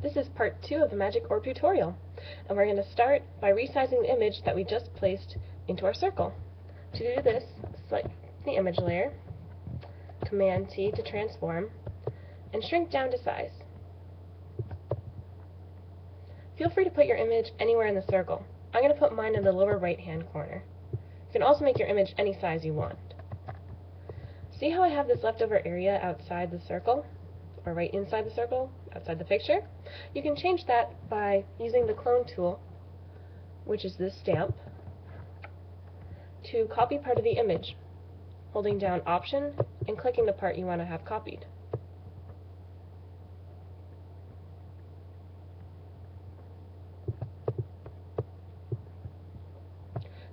This is part 2 of the Magic Orb tutorial, and we're going to start by resizing the image that we just placed into our circle. To do this, select the image layer, Command T to transform, and shrink down to size. Feel free to put your image anywhere in the circle. I'm going to put mine in the lower right hand corner. You can also make your image any size you want. See how I have this leftover area outside the circle? Or right inside the circle, outside the picture? You can change that by using the clone tool, which is this stamp, to copy part of the image, holding down Option and clicking the part you want to have copied.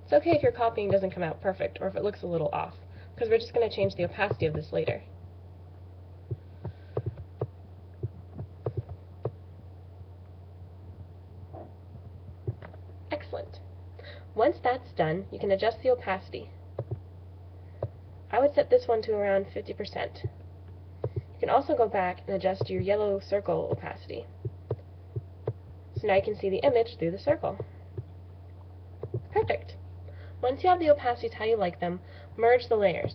It's okay if your copying doesn't come out perfect or if it looks a little off, because we're just going to change the opacity of this later. Excellent. Once that's done, you can adjust the opacity. I would set this one to around 50%. You can also go back and adjust your yellow circle opacity. So now you can see the image through the circle. Perfect. Once you have the opacities how you like them, merge the layers.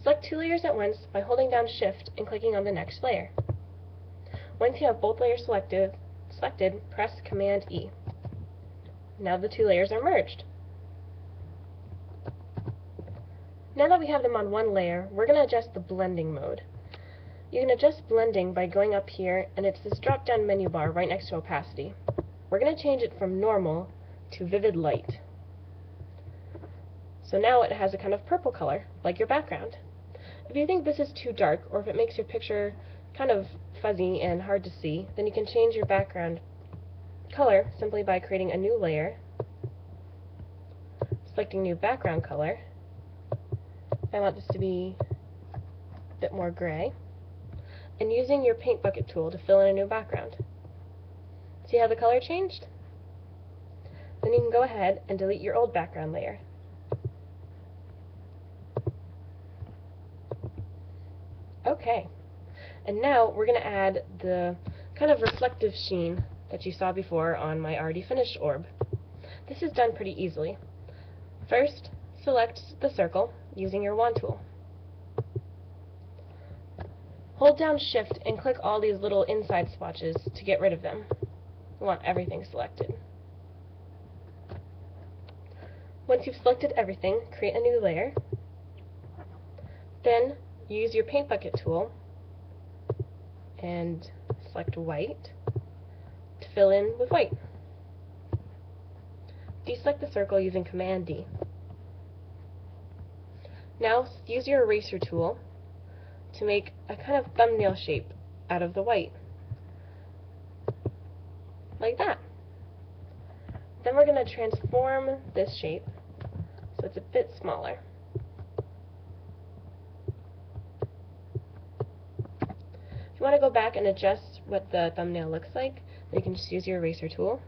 Select 2 layers at once by holding down Shift and clicking on the next layer. Once you have both layers selected, press Command E. Now the 2 layers are merged. Now that we have them on one layer, we're going to adjust the blending mode. You can adjust blending by going up here, and it's this drop-down menu bar right next to opacity. We're going to change it from normal to vivid light. So now it has a kind of purple color, like your background. If you think this is too dark, or if it makes your picture kind of fuzzy and hard to see, then you can change your background color simply by creating a new layer, selecting new background color. I want this to be a bit more gray, and using your paint bucket tool to fill in a new background. See how the color changed? Then you can go ahead and delete your old background layer. Okay, and now we're going to add the kind of reflective sheen that you saw before on my already finished orb. This is done pretty easily. First, select the circle using your wand tool. Hold down Shift and click all these little inside swatches to get rid of them. You want everything selected. Once you've selected everything, create a new layer. Then use your paint bucket tool and select white to fill in with white. Deselect the circle using Command D. Now use your eraser tool to make a kind of thumbnail shape out of the white. Like that. Then we're going to transform this shape so it's a bit smaller. If you want to go back and adjust what the thumbnail looks like, then you can just use your eraser tool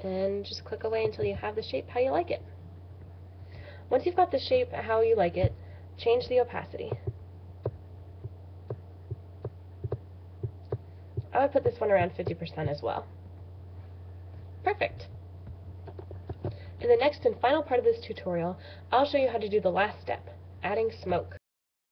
and just click away until you have the shape how you like it. Once you've got the shape how you like it, change the opacity. I would put this one around 50% as well. Perfect. In the next and final part of this tutorial, I'll show you how to do the last step, adding smoke.